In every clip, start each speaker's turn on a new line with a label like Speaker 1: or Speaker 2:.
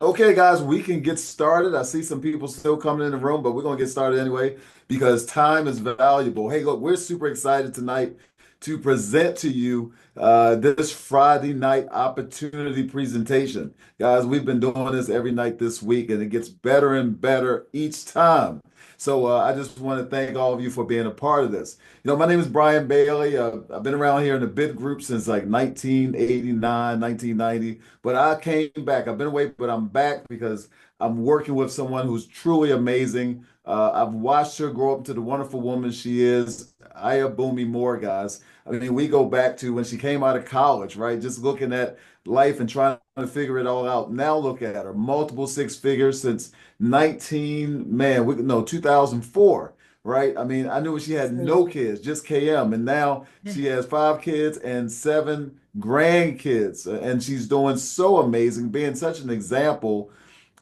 Speaker 1: Okay, guys, we can get started. I see some people still coming in the room, but we're going to get started anyway because time is valuable. Hey, look, we're super excited tonight to present to you this Friday night opportunity presentation. Guys, we've been doing this every night this week, and it gets better and better each time. So I just want to thank all of you for being a part of this. My name is Brian Bailey. I've been around here in the bid group since like 1989, 1990. But I came back. I've been away, but I'm back because I'm working with someone who's truly amazing. I've watched her grow up to the wonderful woman she is. Aya Bunmi Moore, guys. I mean, we go back to when she came out of college, right? Just looking at life and trying to figure it all out. Now look at her, multiple six figures since 2004, right? I mean, I knew she had no kids, just KM, and now she has five kids and seven grandkids, and she's doing so amazing, being such an example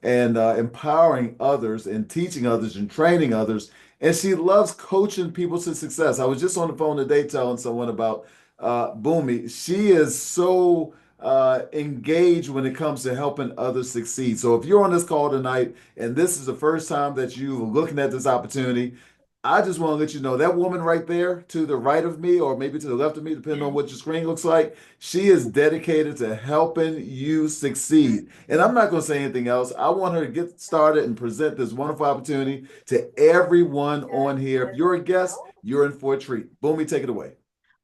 Speaker 1: and empowering others and teaching others and training others. And she loves coaching people to success. I was just on the phone today telling someone about Boomy. She is so engaged when it comes to helping others succeed. So if you're on this call tonight and this is the first time that you're looking at this opportunity, I just want to let you know that woman right there to the right of me, or maybe to the left of me, depending on what your screen looks like, she is dedicated to helping you succeed. And I'm not going to say anything else. I want her to get started and present this wonderful opportunity to everyone on here. If you're a guest, you're in for a treat. Boomy, take it away.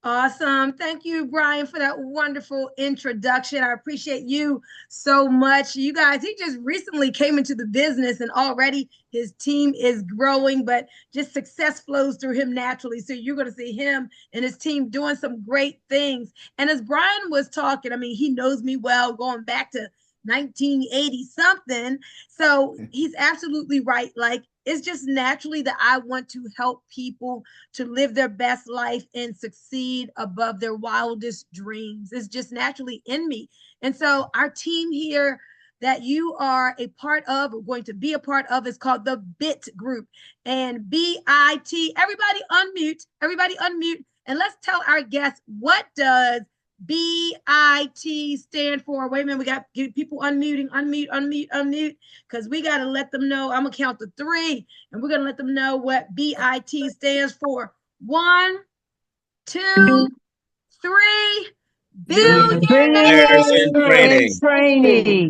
Speaker 2: Awesome. Thank you, Brian, for that wonderful introduction. I appreciate you so much. You guys, he just recently came into the business and already his team is growing, but just success flows through him naturally. So you're going to see him and his team doing some great things. And as Brian was talking, I mean, he knows me well going back to 1980 something. So he's absolutely right. Like, it's just naturally that I want to help people to live their best life and succeed above their wildest dreams. It's just naturally in me. And so our team here that you are a part of or going to be a part of is called the BIT group. And BIT, everybody unmute, and let's tell our guests, what does BIT stand for? Wait a minute, we got people unmute, because we got to let them know. I'm going to count to three, and we're going to let them know what BIT stands for. One, two, three.
Speaker 3: Billionaires in
Speaker 4: Billionaires
Speaker 3: training.
Speaker 4: in training.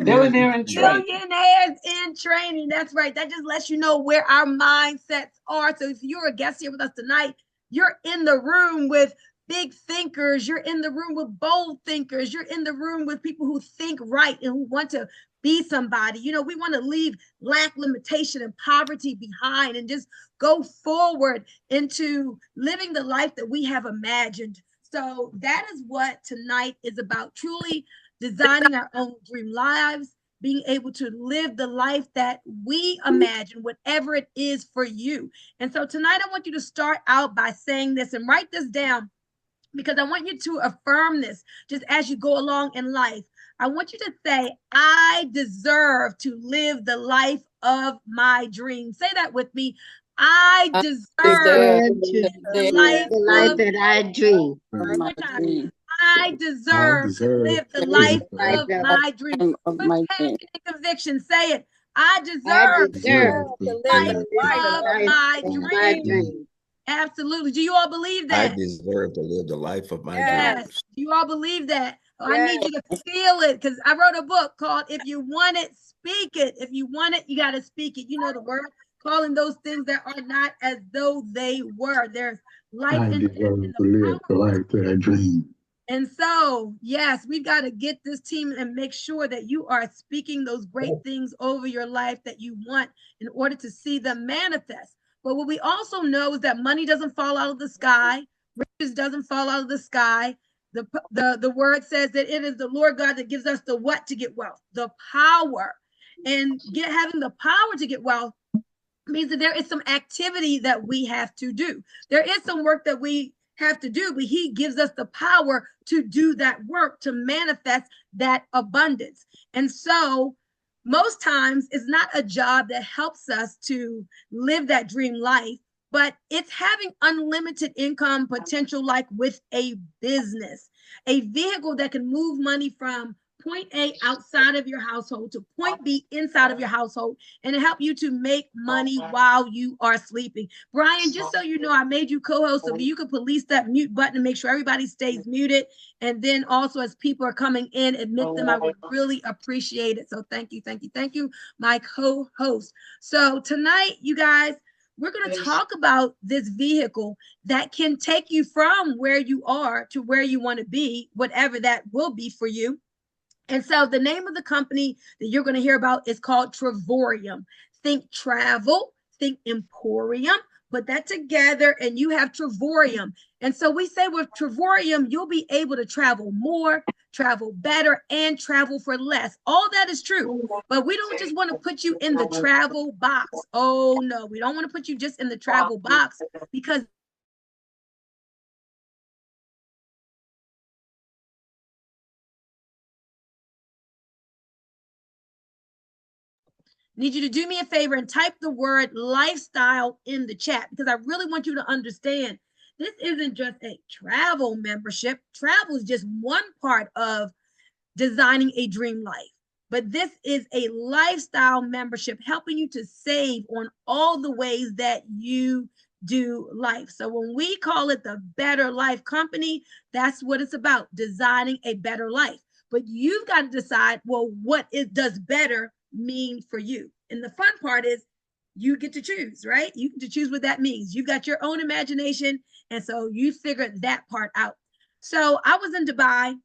Speaker 5: Billionaire in training.
Speaker 2: Billionaires in training. That's right. That just lets you know where our mindsets are. So if you're a guest here with us tonight, you're in the room with big thinkers. You're in the room with bold thinkers. You're in the room with people who think right and who want to be somebody. You know, we want to leave lack, limitation, and poverty behind and just go forward into living the life that we have imagined. So that is what tonight is about, truly designing our own dream lives, being able to live the life that we imagine, whatever it is for you. And so tonight, I want you to start out by saying this and write this down, because I want you to affirm this just as you go along in life. I want you to say, I deserve to live the life of my dreams. Say that with me. I
Speaker 4: I
Speaker 2: deserve
Speaker 4: deserve
Speaker 2: to
Speaker 4: to
Speaker 2: live the
Speaker 4: live
Speaker 2: life
Speaker 4: the
Speaker 2: of
Speaker 4: life that I dream.
Speaker 2: one more
Speaker 4: My
Speaker 2: time.
Speaker 4: dream.
Speaker 2: I
Speaker 5: I
Speaker 2: deserve to
Speaker 5: deserve
Speaker 2: live the
Speaker 5: to
Speaker 4: Live
Speaker 2: life
Speaker 5: live
Speaker 4: the
Speaker 5: the
Speaker 4: life
Speaker 2: of
Speaker 5: life
Speaker 4: that
Speaker 2: my dreams.
Speaker 4: of
Speaker 2: With
Speaker 4: my dream.
Speaker 2: passion and conviction, say it. I
Speaker 4: I
Speaker 2: deserve to
Speaker 4: deserve
Speaker 2: live
Speaker 5: deserve
Speaker 4: to
Speaker 5: to
Speaker 2: the
Speaker 4: live
Speaker 2: life
Speaker 4: the
Speaker 5: live the
Speaker 4: life
Speaker 2: of
Speaker 5: life
Speaker 2: my
Speaker 4: of
Speaker 5: of
Speaker 4: my
Speaker 5: my
Speaker 2: dreams.
Speaker 5: dreams.
Speaker 4: dream.
Speaker 2: Absolutely. Do you all believe
Speaker 3: I
Speaker 2: that?
Speaker 3: deserve to live the life of my
Speaker 2: Yes.
Speaker 3: dreams.
Speaker 2: Do you all believe that? I need
Speaker 4: Yes.
Speaker 2: you to feel it, because I wrote a book called If You Want It, Speak It. If you want it, you got to speak it. You know the word, calling those things that are not as though they were. There's life
Speaker 5: I
Speaker 2: and death in
Speaker 5: deserve
Speaker 2: the
Speaker 5: to live
Speaker 2: power.
Speaker 5: the life that I dream.
Speaker 2: And so, yes, we've got to get this team and make sure that you are speaking those great things over your life that you want in order to see them manifest. But what we also know is that money doesn't fall out of the sky, riches doesn't fall out of the sky. The word says that it is the Lord God that gives us the what to get wealth, the power. And having the power to get wealth means that there is some activity that we have to do. There is some work that we have to do, but he gives us the power to do that work, to manifest that abundance. And so most times it's not a job that helps us to live that dream life, but it's having unlimited income potential, like with a business, a vehicle that can move money from point A outside of your household to point B inside of your household, and to help you to make money while you are sleeping. Brian, just so you know, I made you co-host, so you can police that mute button and make sure everybody stays muted. And then also, as people are coming in, admit them. I would really appreciate it. So thank you, thank you, thank you, my co-host. So tonight, you guys, we're going to talk about this vehicle that can take you from where you are to where you want to be, whatever that will be for you. And so the name of the company that you're going to hear about is called Travorium. Think travel, think emporium, put that together and you have Travorium. And so we say with Travorium, you'll be able to travel more, travel better, and travel for less. All that is true, but we don't just want to put you in the travel box. Oh no, we don't want to put you just in the travel box, because need you to do me a favor and type the word lifestyle in the chat, because I really want you to understand this isn't just a travel membership. Travel is just one part of designing a dream life, but this is a lifestyle membership helping you to save on all the ways that you do life. So when we call it the Better Life Company, that's what it's about, designing a better life. But you've got to decide, well, what does better mean for you? And the fun part is you get to choose, right? You get to choose what that means. You've got your own imagination. And so you figured that part out. So I was in Dubai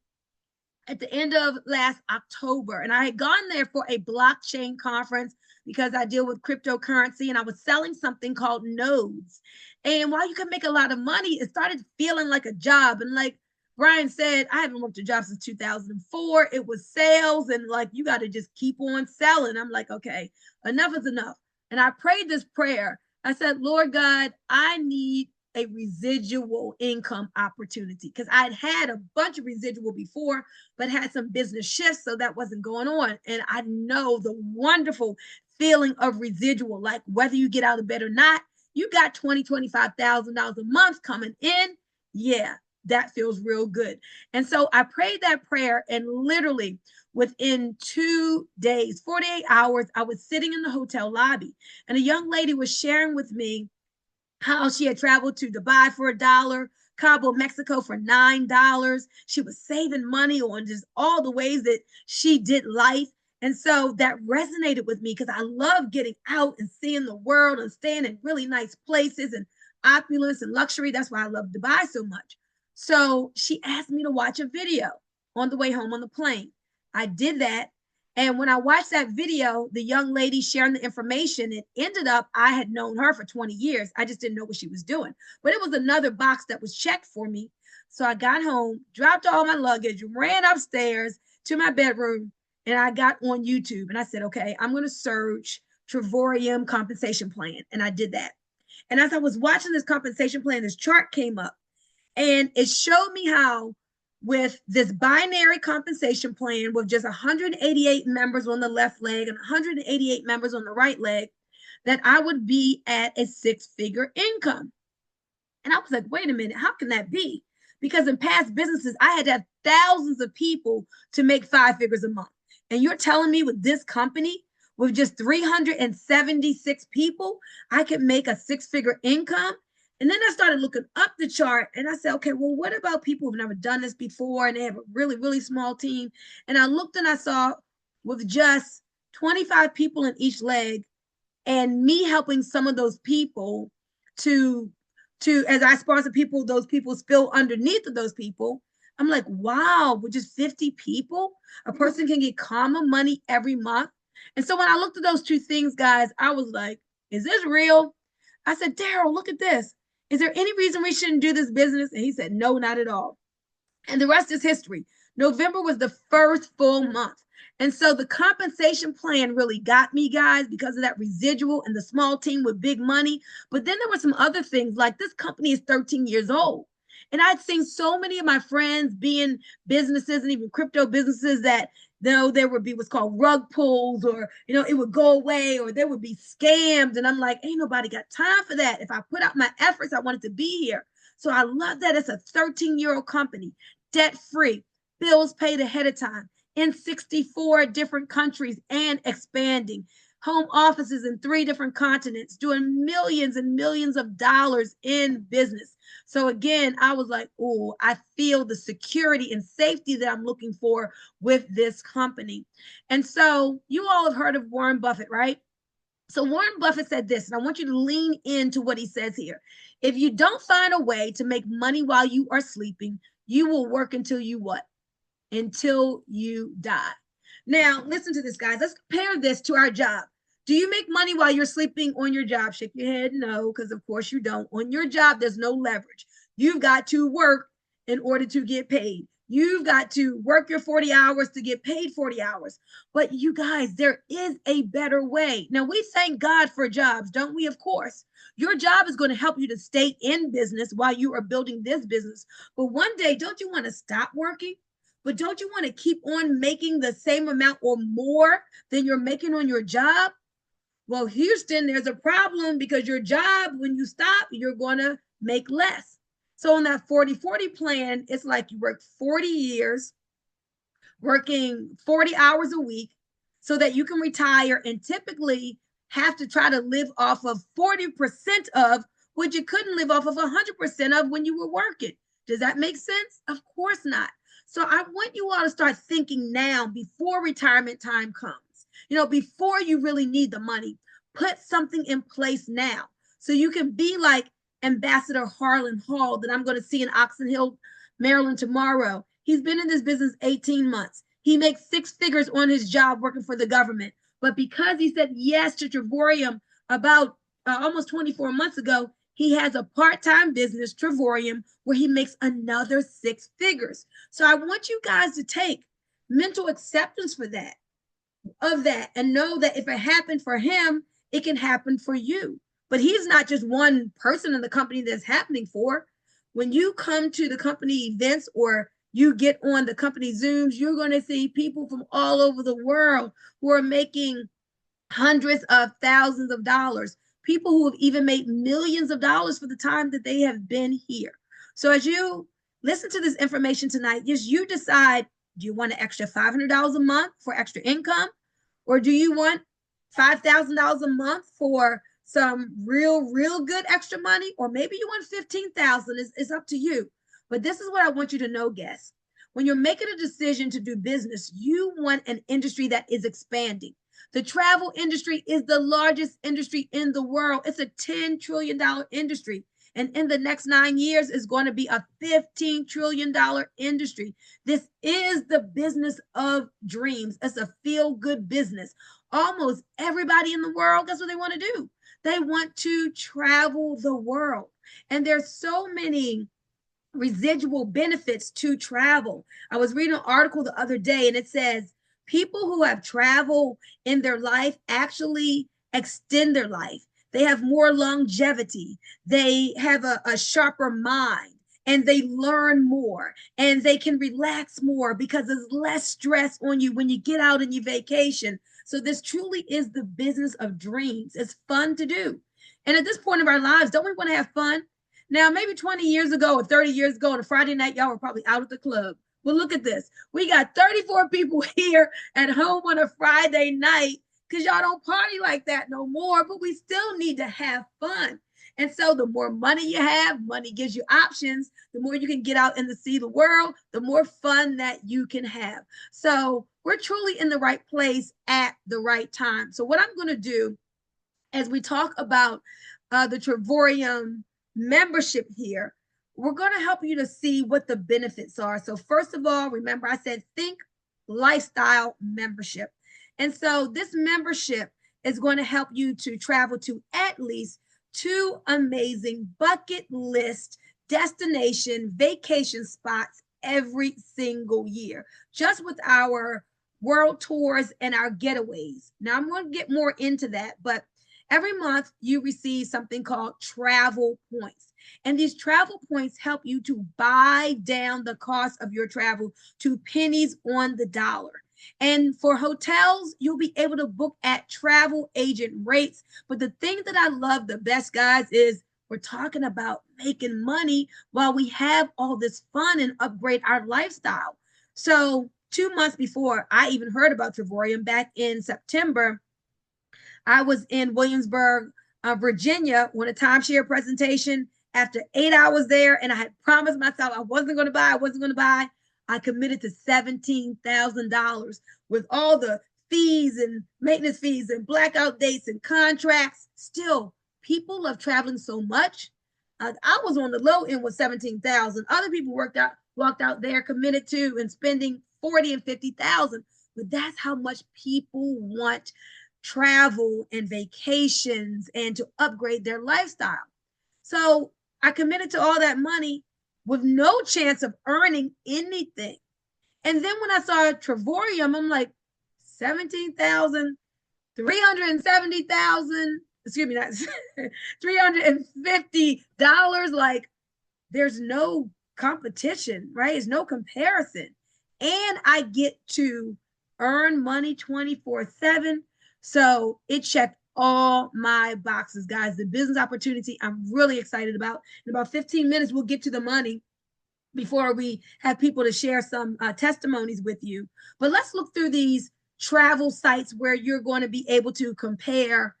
Speaker 2: at the end of last October, and I had gone there for a blockchain conference because I deal with cryptocurrency, and I was selling something called nodes. And while you can make a lot of money, it started feeling like a job. And like Brian said, I haven't worked a job since 2004. It was sales, and like, you got to just keep on selling. I'm like, okay, enough is enough. And I prayed this prayer. I said, Lord God, I need a residual income opportunity, because I'd had a bunch of residual before, but had some business shifts, so that wasn't going on. And I know the wonderful feeling of residual, like whether you get out of bed or not, you got $20,000-$25,000 a month coming in. Yeah, that feels real good. And so I prayed that prayer, and literally within 2 days, 48 hours, I was sitting in the hotel lobby, and a young lady was sharing with me how she had traveled to Dubai for $1, Cabo, Mexico for $9. She was saving money on just all the ways that she did life. And so that resonated with me, because I love getting out and seeing the world and staying in really nice places and opulence and luxury. That's why I love Dubai so much. So she asked me to watch a video on the way home on the plane. I did that. And when I watched that video, the young lady sharing the information, it ended up, I had known her for 20 years. I just didn't know what she was doing. But it was another box that was checked for me. So I got home, dropped all my luggage, ran upstairs to my bedroom, and I got on YouTube. And I said, okay, I'm going to search Travorium compensation plan. And I did that. And as I was watching this compensation plan, this chart came up, and it showed me how, with this binary compensation plan with just 188 members on the left leg and 188 members on the right leg, that I would be at a 6-figure income. And I was like, wait a minute, how can that be? Because in past businesses, I had to have thousands of people to make 5 figures a month. And you're telling me with this company, with just 376 people, I could make a 6-figure income? And then I started looking up the chart, and I said, okay, well, what about people who've never done this before and they have a really, really small team? And I looked and I saw, with just 25 people in each leg, and me helping some of those people to as I sponsor people, those people spill underneath of those people. I'm like, wow, with just 50 people, a person can get common money every month. And so when I looked at those two things, guys, I was like, is this real? I said, Daryl, look at this. Is there any reason we shouldn't do this business? And he said, no, not at all. And the rest is history. November was the first full month. And so the compensation plan really got me, guys, because of that residual and the small team with big money. But then there were some other things, like this company is 13 years old. And I'd seen so many of my friends being businesses and even crypto businesses that, there would be what's called rug pulls, or, it would go away, or there would be scammed. And I'm like, ain't nobody got time for that. If I put out my efforts, I wanted to be here. So I love that it's a 13-year-old company, debt-free, bills paid ahead of time. in 64 different countries and expanding, home offices in 3 different continents, doing millions and millions of dollars in business. So again, I was like, oh, I feel the security and safety that I'm looking for with this company. And so you all have heard of Warren Buffett, right? So Warren Buffett said this, and I want you to lean into what he says here. If you don't find a way to make money while you are sleeping, you will work until you what? Until you die. Now, listen to this, guys. Let's compare this to our job. Do you make money while you're sleeping on your job? Shake your head no, because of course you don't. On your job, there's no leverage. You've got to work in order to get paid. You've got to work your 40 hours to get paid 40 hours. But you guys, there is a better way. Now, we thank God for jobs, don't we? Of course. Your job is going to help you to stay in business while you are building this business. But one day, don't you want to stop working? But don't you want to keep on making the same amount or more than you're making on your job? Well, Houston, there's a problem because your job, when you stop, you're going to make less. So on that 40-40 plan, it's like you work 40 years, working 40 hours a week so that you can retire and typically have to try to live off of 40% of what you couldn't live off of 100% of when you were working. Does that make sense? Of course not. So I want you all to start thinking now before retirement time comes. Before you really need the money, put something in place now so you can be like Ambassador Harlan Hall that I'm going to see in Oxon Hill, Maryland tomorrow. He's been in this business 18 months. He makes 6 figures on his job working for the government. But because he said yes to Trevorium about almost 24 months ago, he has a part-time business, Trevorium, where he makes another 6 figures. So I want you guys to take mental acceptance for that, and know that if it happened for him, it can happen for you. But he's not just one person in the company that's happening for. When you come to the company events or you get on the company Zooms, you're going to see people from all over the world who are making hundreds of thousands of dollars, people who have even made millions of dollars for the time that they have been here. So as you listen to this information tonight, just you decide, do you want an extra $500 a month for extra income? Or do you want $5,000 a month for some real good extra money? Or maybe you want $15,000. It's up to you. But this is what I want you to know, guests. When you're making a decision to do business, you want an industry that is expanding. The travel industry is the largest industry in the world. It's a $10 trillion industry. And in the next 9 years is going to be a $15 trillion industry. This is the business of dreams. It's a feel-good business. Almost everybody in the world, that's what they want to do. They want to travel the world. And there's so many residual benefits to travel. I was reading an article the other day, and it says people who have traveled in their life actually extend their life. They have more longevity. They have a sharper mind, and they learn more, and they can relax more because there's less stress on you when you get out and you vacation. So this truly is the business of dreams. It's fun to do. And at this point of our lives, don't we want to have fun? Now, maybe 20 years ago or 30 years ago on a Friday night, y'all were probably out at the club. Well, look at this. We got 34 people here at home on a Friday night because y'all don't party like that no more, but we still need to have fun. And so the more money you have, money gives you options. The more you can get out and to see the world, the more fun that you can have. So we're truly in the right place at the right time. So what I'm going to do as we talk about the Trevorium membership here, we're going to help you to see what the benefits are. So first of all, remember I said think lifestyle membership. And so this membership is going to help you to travel to at least 2 amazing bucket list destination vacation spots every single year, just with our world tours and our getaways. Now I'm going to get more into that, but every month you receive something called travel points. And these travel points help you to buy down the cost of your travel to pennies on the dollar. And for hotels, you'll be able to book at travel agent rates. But the thing that I love the best, guys, is we're talking about making money while we have all this fun and upgrade our lifestyle. So 2 months before I even heard about Trevorium, back in September, I was in Williamsburg, Virginia, on a timeshare presentation. After 8 hours there, and I had promised myself I wasn't going to buy, I committed to $17,000 with all the fees and maintenance fees and blackout dates and contracts. Still, people love traveling so much. I was on the low end with 17,000. Other people walked out there committed to and spending 40 and 50,000. But that's how much people want travel and vacations and to upgrade their lifestyle. So I committed to all that money with no chance of earning anything. And then when I saw Trevorium, I'm like, 17,000, 370,000, excuse me, not $350. Like, there's no competition, right? There's no comparison. And I get to earn money 24/7. So it checked all my boxes, guys. The business opportunity I'm really excited about. In about 15 minutes, we'll get to the money before we have people to share some testimonies with you. But let's look through these travel sites where you're going to be able to compare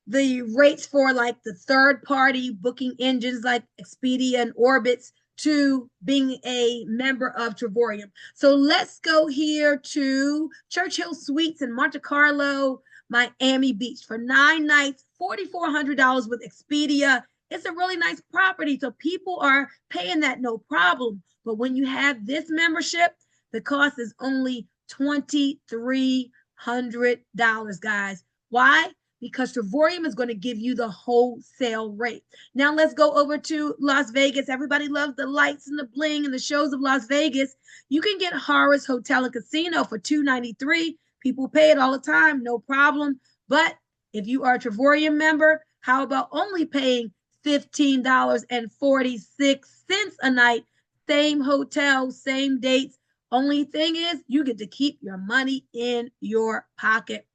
Speaker 2: the rates for like the third-party booking engines like Expedia and Orbitz to being a member of Trevorium. So let's go here to Churchill Suites in Monte Carlo, Miami Beach for 9 nights, $4,400 with Expedia. It's a really nice property, so people are paying that no problem. But when you have this membership, the cost is only $2,300, guys. Why? Because Trevorium is going to give you the wholesale rate. Now let's go over to Las Vegas. Everybody loves the lights and the bling and the shows of Las Vegas. You can get Harrah's Hotel and Casino for $293. People pay it all the time, no problem. But if you are a Trevorium member, how about only paying $15.46 a night? Same hotel, same dates. Only thing is, you get to keep your money in your pocket.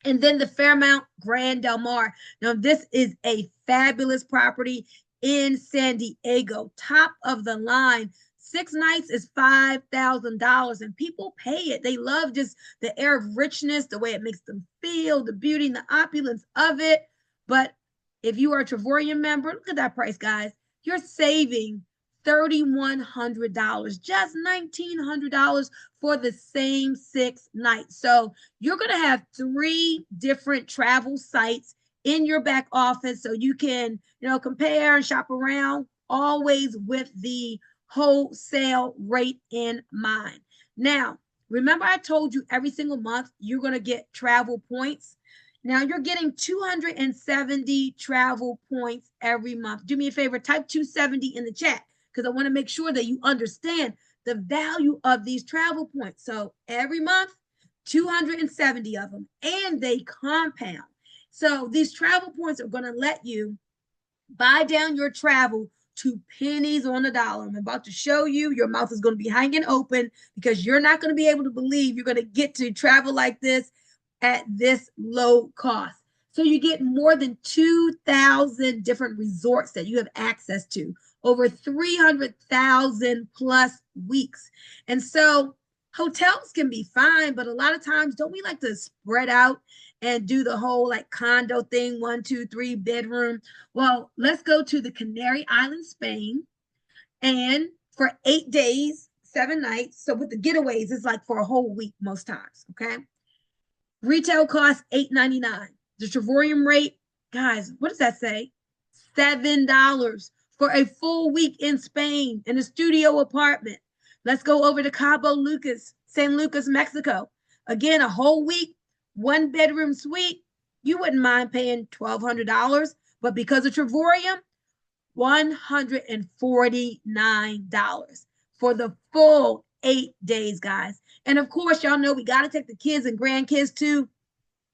Speaker 2: And then the Fairmount Grand Del Mar. Now, this is a fabulous property in San Diego, top of the line. 6 nights is $5,000, and people pay it. They love just the air of richness, the way it makes them feel, the beauty and the opulence of it. But if you are a Trevorium member, look at that price, guys. You're saving $3,100, just $1,900 for the same 6 nights. So you're going to have 3 different travel sites in your back office, so you can, compare and shop around, always with the wholesale rate in mind. Now, remember I told you every single month you're going to get travel points. Now you're getting 270 travel points every month. Do me a favor, type 270 in the chat, because I want to make sure that you understand the value of these travel points. So every month, 270 of them, and they compound. So these travel points are going to let you buy down your travel to pennies on the dollar. I'm about to show you. Your mouth is going to be hanging open because you're not going to be able to believe you're going to get to travel like this at this low cost. So you get more than 2,000 different resorts that you have access to, over 300,000 plus weeks. And so hotels can be fine, but a lot of times, don't we like to spread out and do the whole like condo thing, 1, 2, 3 bedroom? Well, let's go to the Canary Islands, Spain, and for 8 days, 7 nights. So with the getaways, it's like for a whole week most times, okay? Retail cost $8.99. The Trevorium rate, guys, what does that say? $7 for a full week in Spain in a studio apartment. Let's go over to Cabo Lucas, San Lucas, Mexico. Again, a whole week, 1 bedroom suite. You wouldn't mind paying $1,200, but because of Trevorium, $149 for the full 8 days, guys. And of course, y'all know we got to take the kids and grandkids to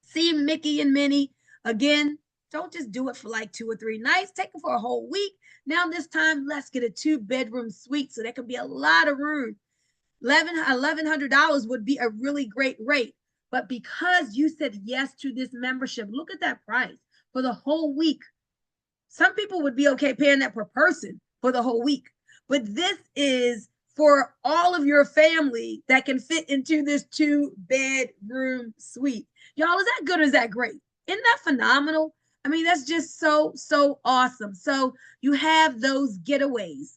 Speaker 2: see Mickey and Minnie. Again, don't just do it for like 2 or 3 nights. Take it for a whole week. Now this time, let's get a 2-bedroom suite so there can be a lot of room. $1,100 would be a really great rate. But because you said yes to this membership, look at that price for the whole week. Some people would be okay paying that per person for the whole week. But this is for all of your family that can fit into this 2-bedroom suite. Y'all, is that good or is that great? Isn't that phenomenal? I mean, that's just so, so awesome. So you have those getaways.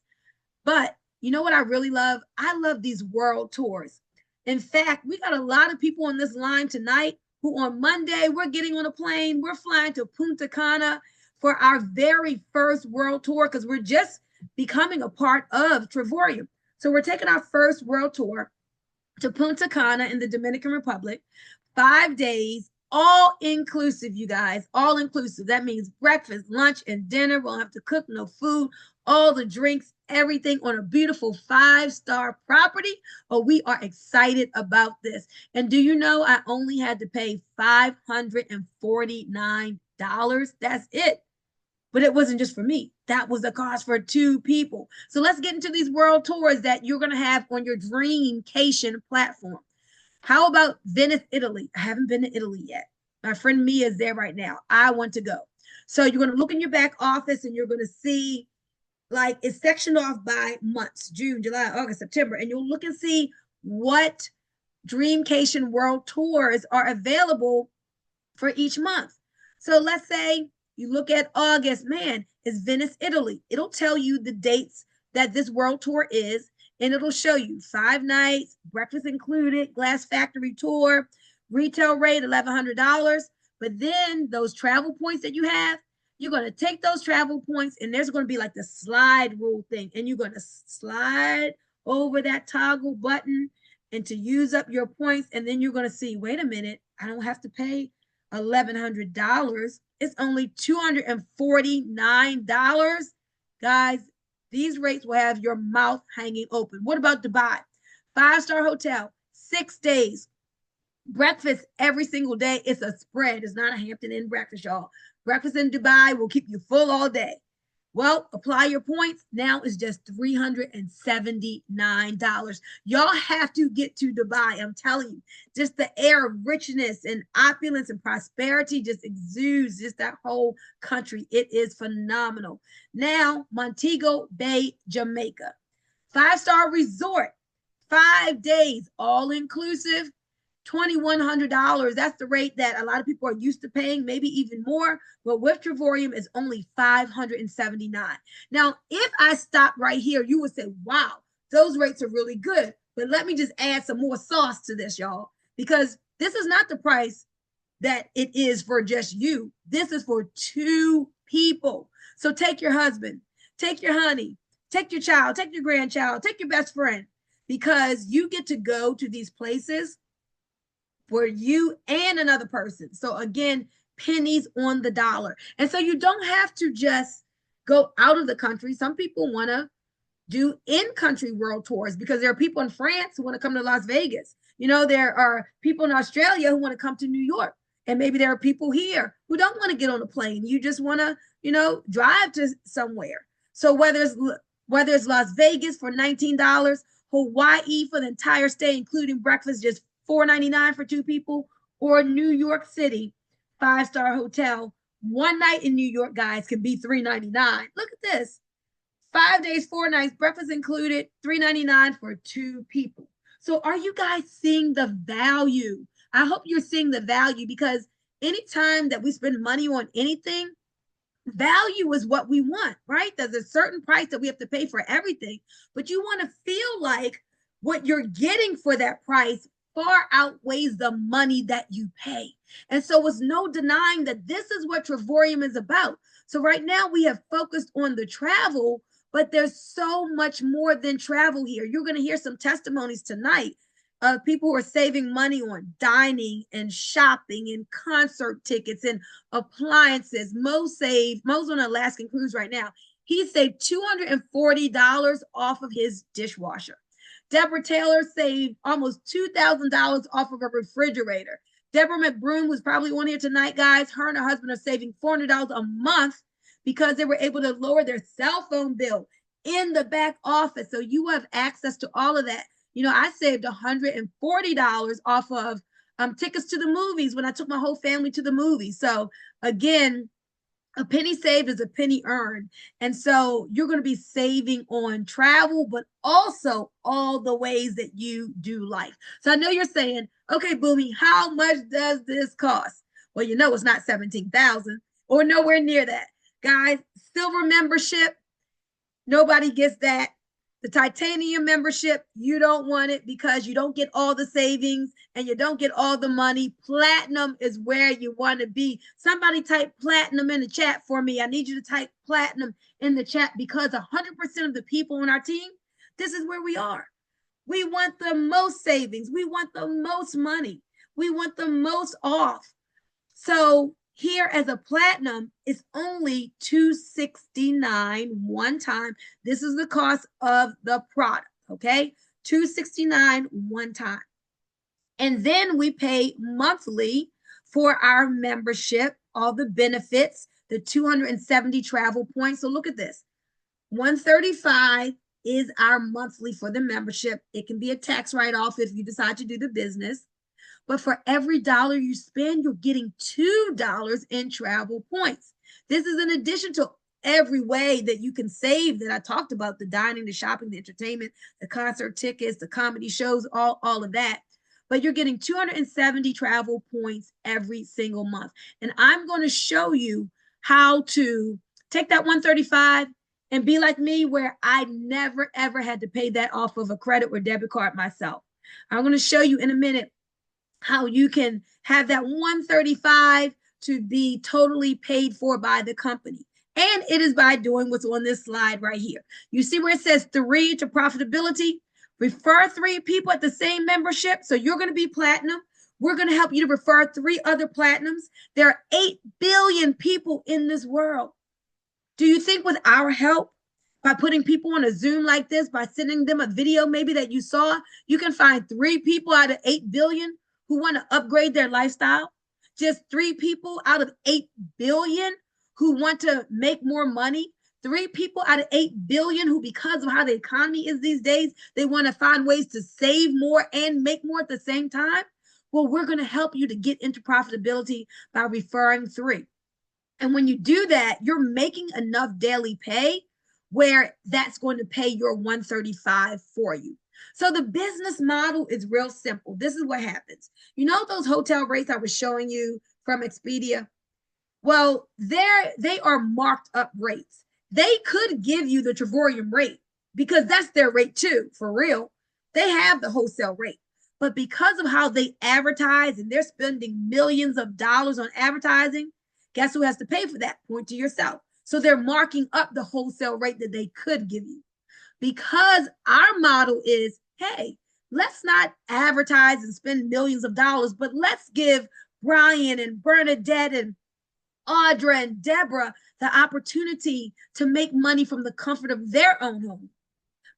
Speaker 2: But you know what I really love? I love these world tours. In fact, we got a lot of people on this line tonight who on Monday, we're getting on a plane. We're flying to Punta Cana for our very first world tour because we're just becoming a part of Trevorium. So we're taking our first world tour to Punta Cana in the Dominican Republic, 5 days, all inclusive, you guys, all inclusive. That means breakfast, lunch, and dinner. We'll have to cook no food, all the drinks, everything on a beautiful 5-star property. Oh, we are excited about this. And do you know I only had to pay $549? That's it. But it wasn't just for me. That was the cost for 2 people. So let's get into these world tours that you're going to have on your Dreamcation platform. How about Venice, Italy? I haven't been to Italy yet. My friend Mia is there right now. I want to go. So you're going to look in your back office and you're going to see, like, it's sectioned off by months: June, July, August, September. And you'll look and see what Dreamcation world tours are available for each month. So let's say you look at August, man, it's Venice, Italy. It'll tell you the dates that this world tour is, and it'll show you 5 nights, breakfast included, glass factory tour, retail rate $1,100. But then those travel points that you have, you're going to take those travel points, and there's going to be like the slide rule thing, and you're going to slide over that toggle button and to use up your points. And then you're going to see, wait a minute, I don't have to pay $1,100. It's only $249. Guys, these rates will have your mouth hanging open. What about Dubai? 5-star hotel, 6 days, breakfast every single day. It's a spread. It's not a Hampton Inn breakfast, y'all. Breakfast in Dubai will keep you full all day. Well, apply your points. Now it's just $379. Y'all have to get to Dubai. I'm telling you, just the air of richness and opulence and prosperity just exudes just that whole country. It is phenomenal. Now, Montego Bay, Jamaica. 5-star resort, 5 days, all inclusive. $2,100. That's the rate that a lot of people are used to paying, maybe even more. But with Trevorium is only $579. Now, if I stop right here, you would say, wow, those rates are really good. But let me just add some more sauce to this, y'all, because this is not the price that it is for just you. This is for 2 people. So take your husband, take your honey, take your child, take your grandchild, take your best friend, because you get to go to these places for you and another person. So again, pennies on the dollar. And so you don't have to just go out of the country. Some people want to do in-country world tours because there are people in France who want to come to Las Vegas. You know, there are people in Australia who want to come to New York. And maybe there are people here who don't want to get on a plane. You just want to, you know, drive to somewhere. So whether it's Las Vegas for $19, Hawaii for the entire stay, including breakfast, just $4.99 for 2 people, or New York City, 5-star hotel, 1 night in New York, guys, can be $3.99. Look at this. 5 days, 4 nights, breakfast included, $3.99 for 2 people. So are you guys seeing the value? I hope you're seeing the value, because anytime that we spend money on anything, value is what we want, right? There's a certain price that we have to pay for everything, but you want to feel like what you're getting for that price far outweighs the money that you pay. And so it's no denying that this is what Trevorium is about. So right now we have focused on the travel, but there's so much more than travel here. You're going to hear some testimonies tonight of people who are saving money on dining and shopping and concert tickets and appliances. Mo's on an Alaskan cruise right now. He saved $240 off of his dishwasher. Deborah Taylor saved almost $2,000 off of a refrigerator. Deborah McBroom, who's probably on here tonight, guys, her and her husband are saving $400 a month because they were able to lower their cell phone bill in the back office. So you have access to all of that. You know, I saved $140 off of tickets to the movies when I took my whole family to the movies. So again, A penny saved is a penny earned. And so you're going to be saving on travel, but also all the ways that you do life. So I know you're saying, okay, Bunmi, how much does this cost? Well, you know it's not 17,000 or nowhere near that. Guys, silver membership, nobody gets that. The titanium membership, you don't want it because you don't get all the savings and you don't get all the money. Platinum is where you want to be. Somebody type platinum in the chat for me. I need you to type platinum in the chat because 100% of the people on our team, this is where we are. We want the most savings. We want the most money. We want the most off. So here as a platinum, it's only $269 one time. This is the cost of the product, okay? $269 one time. And then we pay monthly for our membership, all the benefits, the 270 travel points. So look at this. $135 is our monthly for the membership. It can be a tax write-off if you decide to do the business. But for every dollar you spend, you're getting $2 in travel points. This is in addition to every way that you can save that I talked about, the dining, the shopping, the entertainment, the concert tickets, the comedy shows, all of that. But you're getting 270 travel points every single month. And I'm going to show you how to take that 135 and be like me, where I never, ever had to pay that off of a credit or debit card myself. I'm going to show you in a minute how you can have that 135 to be totally paid for by the company. And it is by doing what's on this slide right here. You see where it says 3 to profitability? Refer 3 people at the same membership. So you're going to be platinum. We're going to help you to refer 3 other platinums. There are 8 billion people in this world. Do you think with our help, by putting people on a Zoom like this, by sending them a video maybe that you saw, you can find 3 people out of 8 billion who want to upgrade their lifestyle? Just 3 people out of 8 billion who want to make more money? 3 people out of 8 billion who, because of how the economy is these days, they want to find ways to save more and make more at the same time? Well, we're going to help you to get into profitability by referring 3. And when you do that, you're making enough daily pay where that's going to pay your 135 for you. So the business model is real simple. This is what happens. You know those hotel rates I was showing you from Expedia? Well, they are marked up rates. They could give you the Trevorium rate because that's their rate too, for real. They have the wholesale rate. But because of how they advertise and they're spending millions of dollars on advertising, guess who has to pay for that? Point to yourself. So they're marking up the wholesale rate that they could give you. Because our model is, hey, let's not advertise and spend millions of dollars, but let's give Brian and Bernadette and Audra and Deborah the opportunity to make money from the comfort of their own home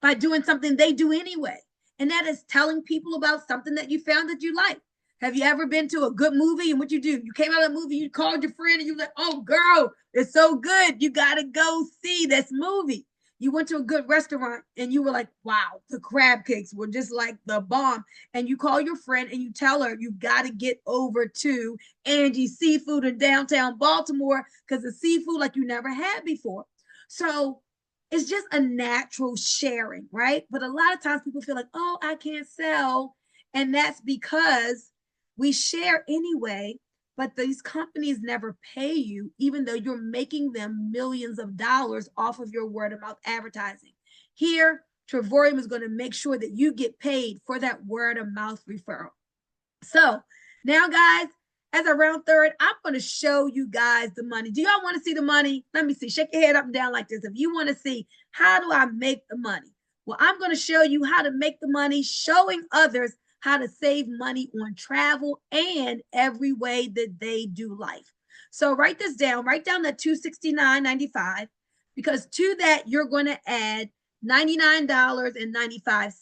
Speaker 2: by doing something they do anyway. And that is telling people about something that you found that you like. Have you ever been to a good movie and what you do? You came out of the movie, you called your friend and you were like, oh girl, it's so good. You got to go see this movie. You went to a good restaurant and you were like, wow, the crab cakes were just like the bomb. And you call your friend and you tell her you got to get over to Angie's Seafood in downtown Baltimore because it's seafood like you never had before. So it's just a natural sharing, right? But a lot of times people feel like, oh, I can't sell. And that's because we share anyway, but these companies never pay you, even though you're making them millions of dollars off of your word of mouth advertising. Here, Trevorium is going to make sure that you get paid for that word of mouth referral. So now, guys, as I round third, I'm going to show you guys the money. Do y'all want to see the money? Let me see. Shake your head up and down like this. If you want to see, how do I make the money? Well, I'm going to show you how to make the money, showing others how to save money on travel and every way that they do life. So write this down. Write down that $269.95, because to that, you're going to add $99.95.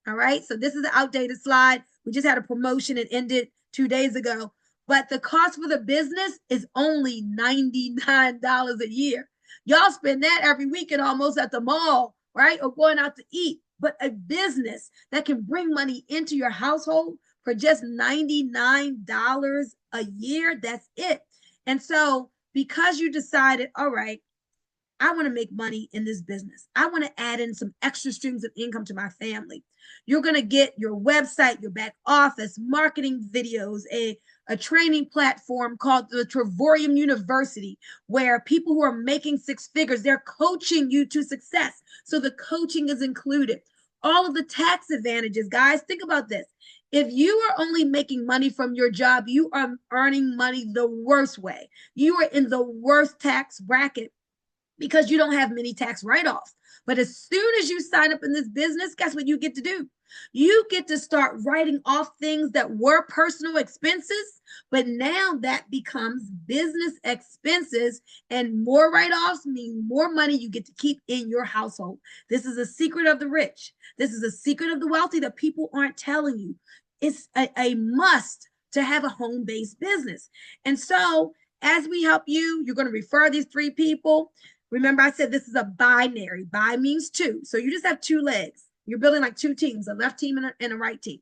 Speaker 2: All right. So this is an outdated slide. We just had a promotion. It ended 2 days ago. But the cost for the business is only $99 a year. Y'all spend that every weekend almost at the mall, right? Or going out to eat. But a business that can bring money into your household for just $99 a year, that's it. And so because you decided, all right, I want to make money in this business. I want to add in some extra streams of income to my family. You're going to get your website, your back office, marketing videos, a training platform called the Trevorium University, where people who are making six figures, they're coaching you to success. So the coaching is included. All of the tax advantages, guys, think about this. If you are only making money from your job, you are earning money the worst way. You are in the worst tax bracket because you don't have many tax write-offs. But as soon as you sign up in this business, guess what you get to do? You get to start writing off things that were personal expenses, but now that becomes business expenses, and more write-offs mean more money you get to keep in your household. This is a secret of the rich. This is a secret of the wealthy that people aren't telling you. It's a must to have a home-based business. And so as we help you, you're going to refer these 3 people. Remember, I said this is a binary. Bi means 2. So you just have 2 legs. You're building like 2 teams, a left team and a right team.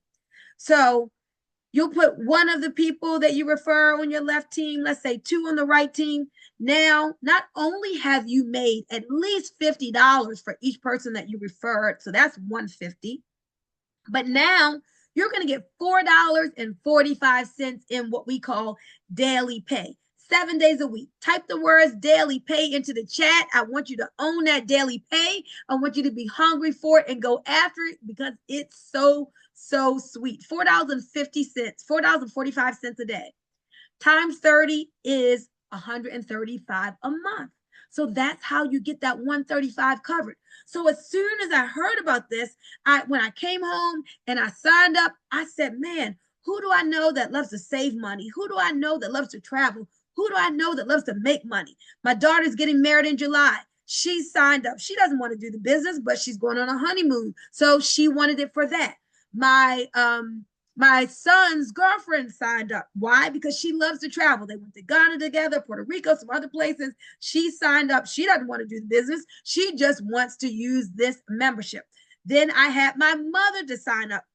Speaker 2: So you'll put one of the people that you refer on your left team, let's say 2 on the right team. Now, not only have you made at least $50 for each person that you referred, so that's $150, but now you're going to get $4.45 in what we call daily pay. 7 days a week. Type the words daily pay into the chat. I want you to own that daily pay. I want you to be hungry for it and go after it because it's so sweet. $4.50, $4.45 a day times 30 is $135 a month. So that's how you get that 135 covered. So as soon as I heard about this, when I came home and I signed up, I said, man, who do I know that loves to save money? Who do I know that loves to travel? Who do I know that loves to make money? My daughter's getting married in July. She signed up. She doesn't want to do the business, but she's going on a honeymoon. So she wanted it for that. My son's girlfriend signed up. Why? Because she loves to travel. They went to Ghana together, Puerto Rico, some other places. She signed up. She doesn't want to do the business. She just wants to use this membership. Then I had my mother to sign up.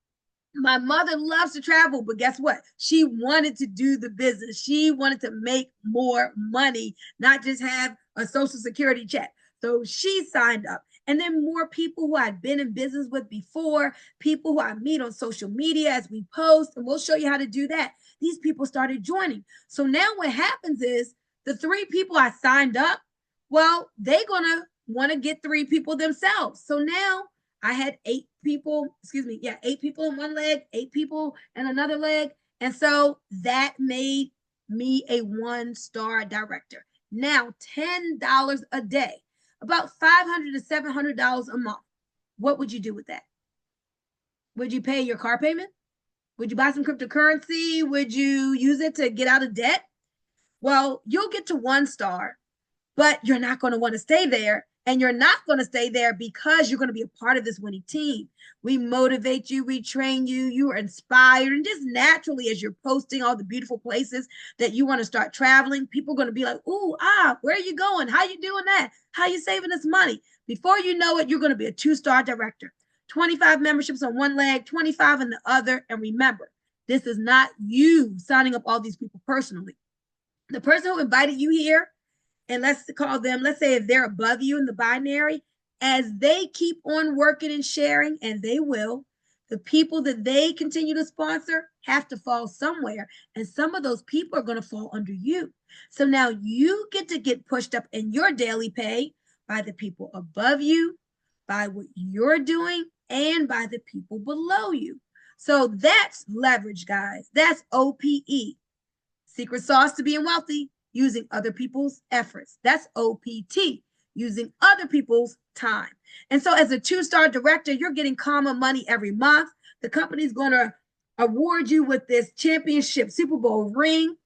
Speaker 2: My mother loves to travel, but guess what? She wanted to do the business. She wanted to make more money, not just have a Social Security check. So she signed up. And then more people who I'd been in business with before, people who I meet on social media as we post, and we'll show you how to do that. These people started joining. So now what happens is the 3 people I signed up, well, they're going to want to get 3 people themselves. So now I had 8 people, 8 people in one leg, 8 people in another leg. And so that made me a 1-star director. Now, $10 a day, about $500 to $700 a month. What would you do with that? Would you pay your car payment? Would you buy some cryptocurrency? Would you use it to get out of debt? Well, you'll get to 1 star, but you're not going to want to stay there. And you're not going to stay there because you're going to be a part of this winning team. We motivate you, we train you, you are inspired. And just naturally, as you're posting all the beautiful places that you want to start traveling, people are going to be like, ooh, where are you going? How you doing that? How you saving this money? Before you know it, you're going to be a 2-star director. 25 memberships on one leg, 25 on the other. And remember, this is not you signing up all these people personally. The person who invited you here, and let's call them, let's say if they're above you in the binary, as they keep on working and sharing, and they will, the people that they continue to sponsor have to fall somewhere. And some of those people are going to fall under you. So now you get to get pushed up in your daily pay by the people above you, by what you're doing, and by the people below you. So that's leverage, guys. That's OPE. Secret sauce to being wealthy. Using other people's efforts. That's OPT, using other people's time. And so as a 2-star director, you're getting comma money every month. The company's going to award you with this championship Super Bowl ring.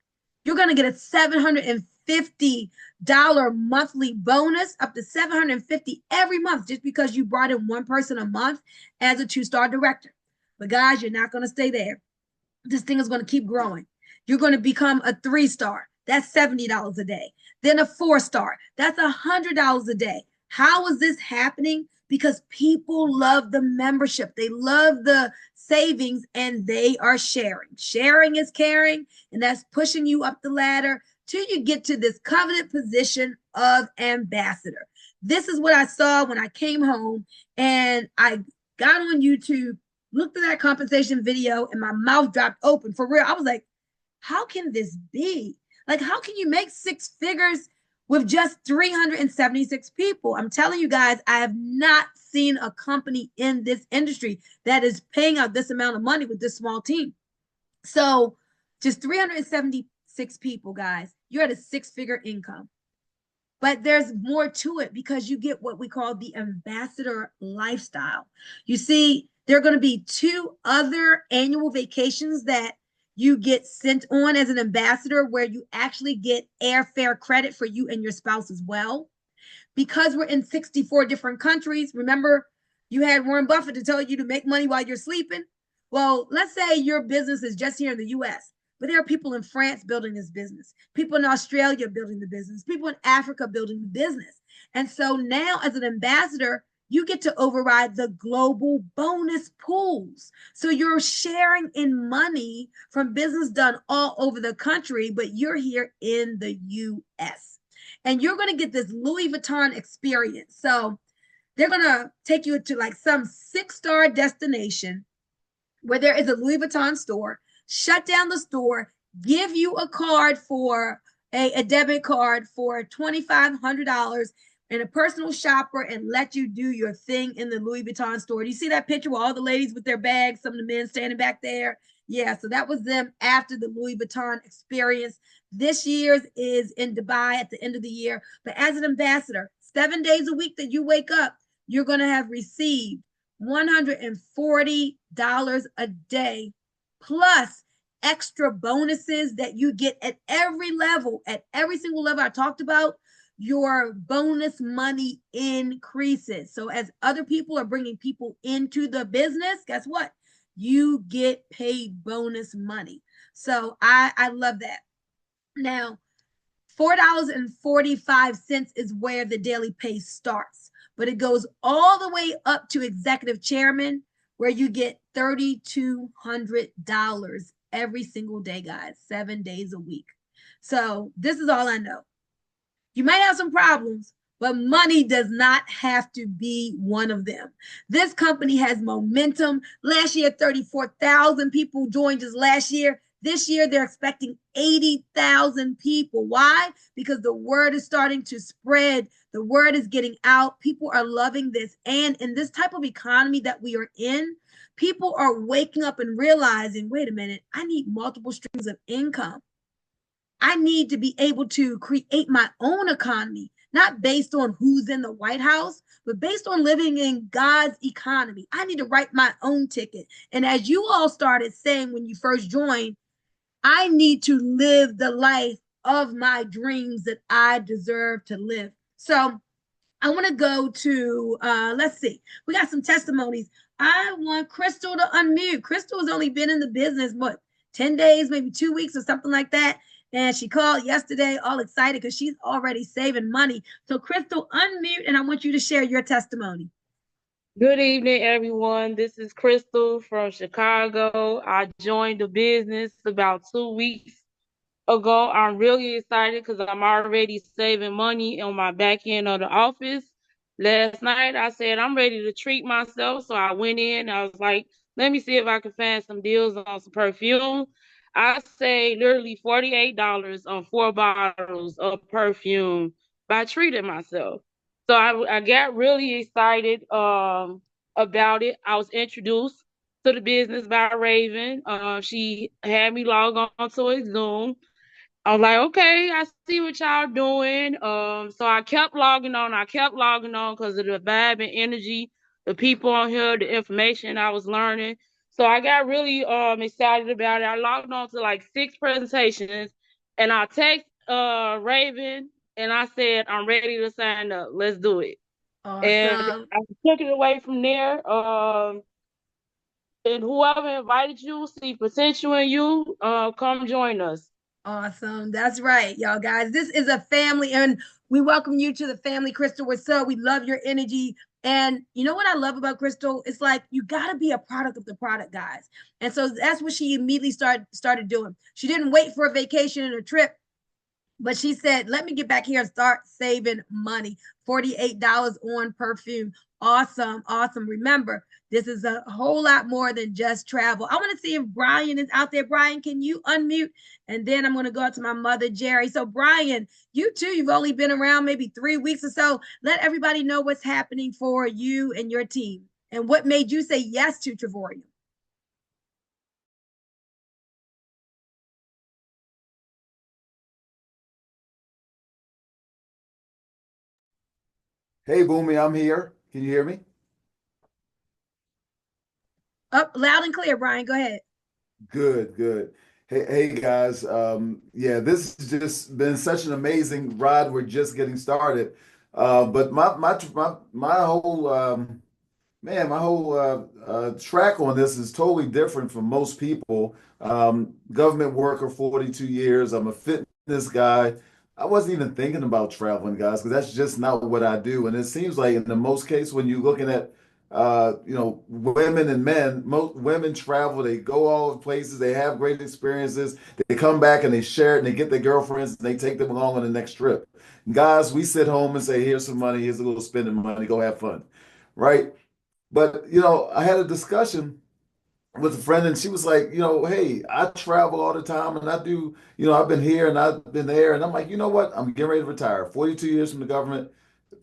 Speaker 2: You're going to get a $750 monthly bonus, up to $750 every month, just because you brought in 1 person a month as a 2-star director. But guys, you're not going to stay there. This thing is going to keep growing. You're going to become a 3-star. That's $70 a day. Then a 4-star. That's $100 a day. How is this happening? Because people love the membership. They love the savings and they are sharing. Sharing is caring, and that's pushing you up the ladder till you get to this coveted position of ambassador. This is what I saw when I came home and I got on YouTube, looked at that compensation video, and my mouth dropped open for real. I was like, how can this be? Like, how can you make six figures with just 376 people? I'm telling you guys, I have not seen a company in this industry that is paying out this amount of money with this small team. So just 376 people, guys, you're at a six-figure income. But there's more to it because you get what we call the ambassador lifestyle. You see, there are going to be 2 other annual vacations that you get sent on as an ambassador where you actually get airfare credit for you and your spouse as well. Because we're in 64 different countries, remember you had Warren Buffett to tell you to make money while you're sleeping? Well, let's say your business is just here in the US, but there are people in France building this business, people in Australia building the business, people in Africa building the business. And so now as an ambassador, you get to override the global bonus pools. So you're sharing in money from business done all over the country, but you're here in the US. And you're going to get this Louis Vuitton experience. So they're going to take you to like some 6-star destination where there is a Louis Vuitton store, shut down the store, give you a card for a debit card for $2,500 and a personal shopper and let you do your thing in the Louis Vuitton store. Do you see that picture with all the ladies with their bags, some of the men standing back there? Yeah, so that was them after the Louis Vuitton experience. This year's is in Dubai at the end of the year. But as an ambassador, 7 days a week that you wake up, you're going to have received $140 a day plus extra bonuses that you get at every level, at every single level I talked about. Your bonus money increases. So as other people are bringing people into the business, guess what? You get paid bonus money. So I love that. Now, $4.45 is where the daily pay starts, but it goes all the way up to executive chairman, where you get $3,200 every single day, guys, 7 days a week. So this is all I know. You might have some problems, but money does not have to be one of them. This company has momentum. Last year, 34,000 people joined us last year. This year, they're expecting 80,000 people. Why? Because the word is starting to spread. The word is getting out. People are loving this. And in this type of economy that we are in, people are waking up and realizing, wait a minute, I need multiple streams of income. I need to be able to create my own economy, not based on who's in the White House, but based on living in God's economy. I need to write my own ticket. And as you all started saying when you first joined, I need to live the life of my dreams that I deserve to live. So I want to go to, let's see, we got some testimonies. I want Crystal to unmute. Crystal has only been in the business, what, 10 days, maybe 2 weeks or something like that. And she called yesterday all excited because she's already saving money. So Crystal, unmute, and I want you to share your testimony.
Speaker 6: Good evening, everyone. This is Crystal from Chicago. I joined the business about 2 weeks ago. I'm really excited because I'm already saving money on my back end of the office. Last night, I said I'm ready to treat myself. So I went in. I was like, let me see if I can find some deals on some perfume. I saved literally $48 on 4 bottles of perfume by treating myself. So I got really excited about it. I was introduced to the business by Raven. She had me log on to a Zoom. I was like, okay, I see what y'all doing. So I kept logging on. Because of the vibe and energy, the people on here, the information I was learning. So I got really excited about it. I logged on to like 6 presentations, and I text Raven, and I said, I'm ready to sign up. Let's do it.
Speaker 2: Awesome.
Speaker 6: And I took it away from there. And whoever invited you, see potential in you, come join us.
Speaker 2: Awesome. That's right, y'all guys. This is a family, and we welcome you to the family, Crystal. We're so, we love your energy. And you know what I love about Crystal? It's like you got to be a product of the product, guys. And so that's what she immediately started doing. She didn't wait for a vacation and a trip. But she said, let me get back here and start saving money. $48 on perfume. Awesome. Awesome. Remember, this is a whole lot more than just travel. I want to see if Brian is out there. Brian, can you unmute? And then I'm going to go out to my mother, Jerry. So, Brian, you too, you've only been around maybe 3 weeks or so. Let everybody know what's happening for you and your team and what made you say yes to Trevorium.
Speaker 1: Hey, Bunmi, I'm here. Can you hear me?
Speaker 2: Up loud and clear, Brian. Go ahead.
Speaker 1: Good, good. Hey guys. Yeah, this has just been such an amazing ride. We're just getting started. But my whole man, my whole track on this is totally different from most people. Government worker, 42 years. I'm a fitness guy. I wasn't even thinking about traveling, guys, because that's just not what I do. And it seems like in the most case, when you're looking at, women and men, most women travel, they go all over places, they have great experiences, they come back and they share it and they get their girlfriends and they take them along on the next trip. Guys, we sit home and say, here's some money, here's a little spending money, go have fun, right? But I had a discussion with a friend, and she was like, hey, I travel all the time, and I do, I've been here and I've been there, and I'm like, you know what? I'm getting ready to retire. 42 years from the government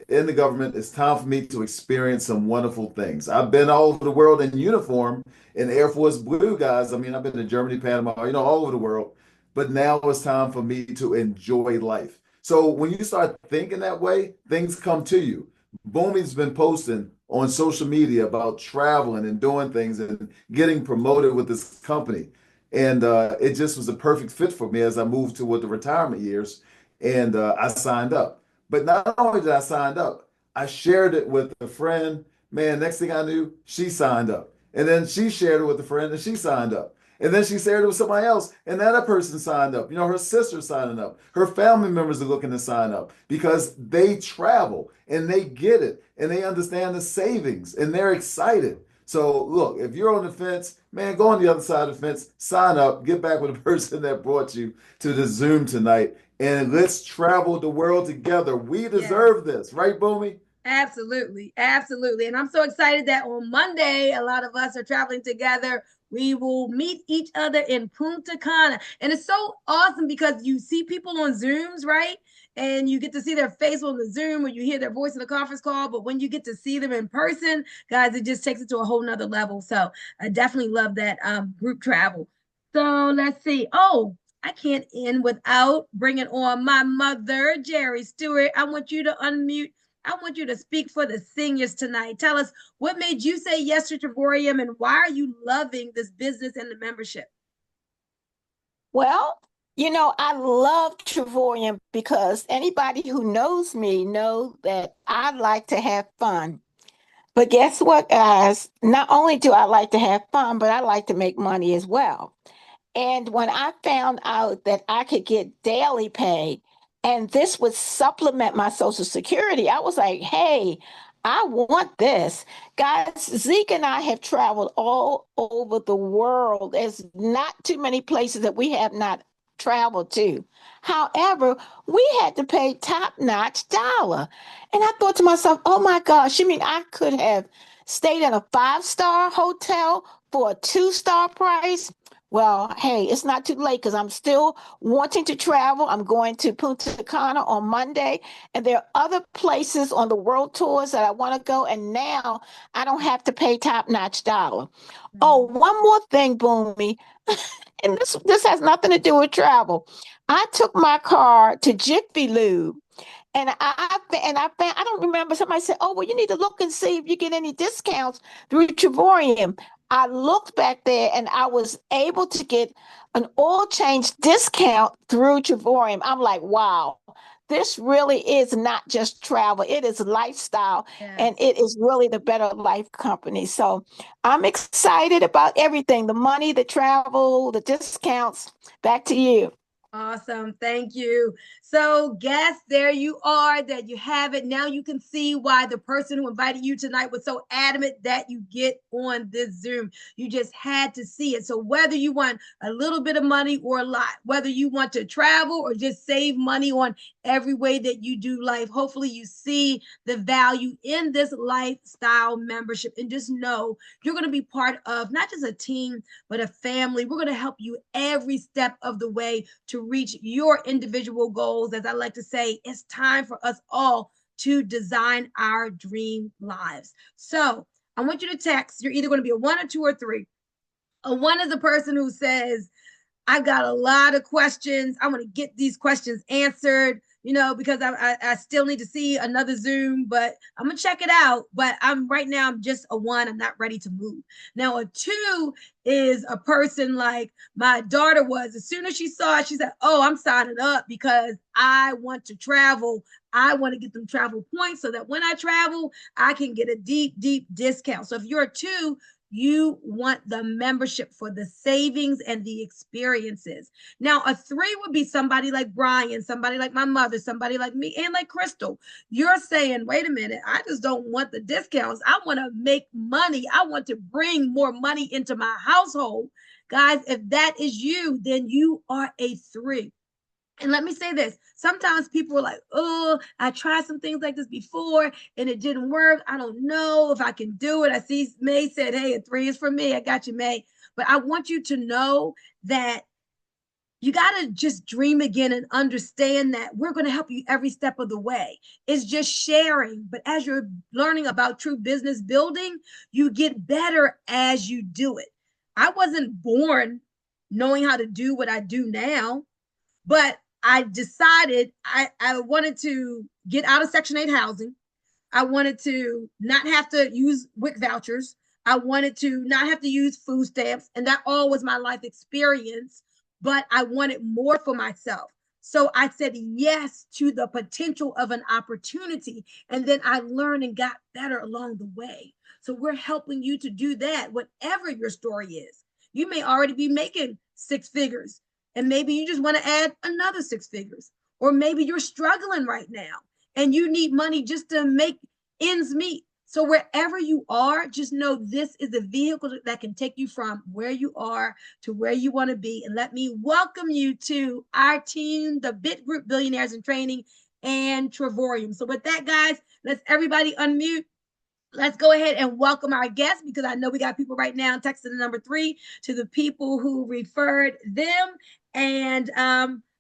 Speaker 1: in the government, it's time for me to experience some wonderful things. I've been all over the world in uniform in Air Force Blue, guys. I mean, I've been to Germany, Panama, all over the world. But now it's time for me to enjoy life. So when you start thinking that way, things come to you. Boomi's been posting on social media about traveling and doing things and getting promoted with this company. And it just was a perfect fit for me as I moved toward the retirement years. And I signed up. But not only did I sign up, I shared it with a friend. Man, next thing I knew, she signed up. And then she shared it with a friend and she signed up. And then she shared it with somebody else, and that other person signed up. Her sister signing up. Her family members are looking to sign up because they travel and they get it and they understand the savings and they're excited. So look, if you're on the fence, man, go on the other side of the fence, sign up, get back with the person that brought you to the Zoom tonight, and let's travel the world together. We deserve this, right, Boomy?
Speaker 2: Absolutely. Absolutely. And I'm so excited that on Monday, a lot of us are traveling together. We will meet each other in Punta Cana. And it's so awesome because you see people on Zooms, right? And you get to see their face on the Zoom or you hear their voice in the conference call. But when you get to see them in person, guys, it just takes it to a whole nother level. So I definitely love that group travel. So let's see. Oh, I can't end without bringing on my mother, Jerry Stewart. I want you to unmute. I want you to speak for the seniors tonight. Tell us what made you say yes to Trevorium and why are you loving this business and the membership?
Speaker 4: Well, I love Trevorium because anybody who knows me know that I like to have fun. But guess what, guys? Not only do I like to have fun, but I like to make money as well. And when I found out that I could get daily pay and this would supplement my Social Security, I was like, hey, I want this. Guys, Zeke and I have traveled all over the world. There's not too many places that we have not traveled to. However, we had to pay top-notch dollar. And I thought to myself, oh my gosh, you mean I could have stayed in a five-star hotel for a two-star price? Well, hey, it's not too late because I'm still wanting to travel. I'm going to Punta Cana on Monday, and there are other places on the world tours that I want to go. And now I don't have to pay top-notch dollar. Oh, one more thing, Boomy, and this has nothing to do with travel. I took my car to Jiffy Lube. I don't remember. Somebody said, "Oh, well, you need to look and see if you get any discounts through Trevorium." I looked back there, and I was able to get an oil change discount through Trevorium. I'm like, "Wow, this really is not just travel; it is lifestyle, and it is really the Better Life Company." So I'm excited about everything: the money, the travel, the discounts. Back to you.
Speaker 2: Awesome. Thank you. So, guests, there you are. That you have it. Now you can see why the person who invited you tonight was so adamant that you get on this Zoom. You just had to see it. So, whether you want a little bit of money or a lot, whether you want to travel or just save money on every way that you do life, hopefully you see the value in this lifestyle membership. And just know you're going to be part of not just a team, but a family. We're going to help you every step of the way to reach your individual goals. As I like to say, it's time for us all to design our dream lives. So I want you to text. You're either going to be a 1 or 2 or 3. A 1 is a person who says, I've got a lot of questions. I want to get these questions answered, because I still need to see another Zoom, but I'm going to check it out. But I'm just a 1. I'm not ready to move. Now, a 2 is a person like my daughter was. As soon as she saw it, she said, oh, I'm signing up because I want to travel. I want to get them travel points so that when I travel, I can get a deep, deep discount. So if you're a 2, you want the membership for the savings and the experiences. Now, a 3 would be somebody like Brian, somebody like my mother, somebody like me, and like Crystal. You're saying, wait a minute, I just don't want the discounts. I want to make money. I want to bring more money into my household. Guys, if that is you, then you are a 3. And let me say this. Sometimes people are like, oh, I tried some things like this before and it didn't work. I don't know if I can do it. I see May said, hey, a 3 is for me. I got you, May. But I want you to know that you got to just dream again and understand that we're going to help you every step of the way. It's just sharing. But as you're learning about true business building, you get better as you do it. I wasn't born knowing how to do what I do now, but I decided I wanted to get out of Section 8 housing. I wanted to not have to use WIC vouchers. I wanted to not have to use food stamps. And that all was my life experience. But I wanted more for myself. So I said yes to the potential of an opportunity. And then I learned and got better along the way. So we're helping you to do that, whatever your story is. You may already be making 6 figures. And maybe you just want to add another 6 figures. Or maybe you're struggling right now and you need money just to make ends meet. So wherever you are, just know this is a vehicle that can take you from where you are to where you want to be. And let me welcome you to our team, the Bit Group Billionaires in Training and Trevorium. So with that, guys, let's everybody unmute. Let's go ahead and welcome our guests, because I know we got people right now texting the number 3 to the people who referred them. And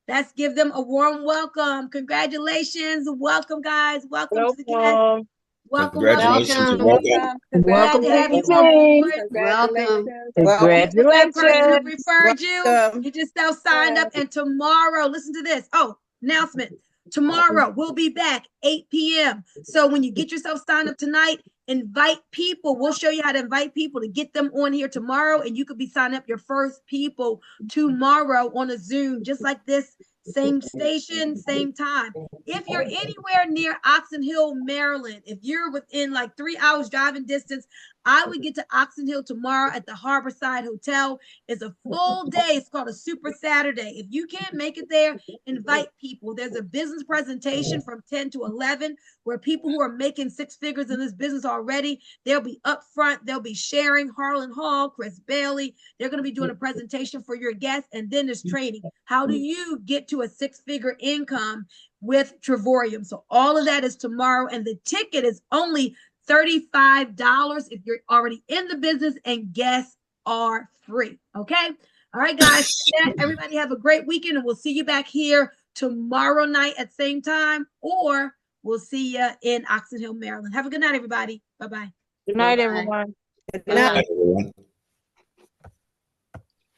Speaker 2: let's give them a warm welcome. Congratulations. Welcome, guys. Welcome to the guests. Welcome,
Speaker 3: Congratulations.
Speaker 2: welcome. Glad to have you on board.
Speaker 7: Welcome.
Speaker 2: Congratulations. That person who
Speaker 7: Congratulations.
Speaker 2: referred you, get yourself signed up. And tomorrow, listen to this. Oh, announcement. Tomorrow, we'll be back 8 p.m. So when you get yourself signed up tonight, invite people. We'll show you how to invite people to get them on here tomorrow. And you could be signing up your first people tomorrow on a Zoom, just like this. Same station, same time. If you're anywhere near Oxon Hill, Maryland, if you're within like 3 hours driving distance, I would get to Oxon Hill tomorrow at the Harborside Hotel. It's a full day. It's called a Super Saturday. If you can't make it there, invite people. There's a business presentation from 10 to 11 where people who are making 6 figures in this business already, they'll be up front. They'll be sharing. Harlan Hall, Chris Bailey. They're going to be doing a presentation for your guests. And then there's training. How do you get to a 6-figure income with Trevorium? So all of that is tomorrow. And the ticket is only $35 if you're already in the business, and guests are free. Okay. All right, guys. Everybody have a great weekend, and we'll see you back here tomorrow night at same time, or we'll see you in Oxon Hill, Maryland. Have a good night, everybody. Bye-bye.
Speaker 6: Good night, everyone.
Speaker 7: Good night.
Speaker 3: Everyone.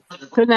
Speaker 7: Good night.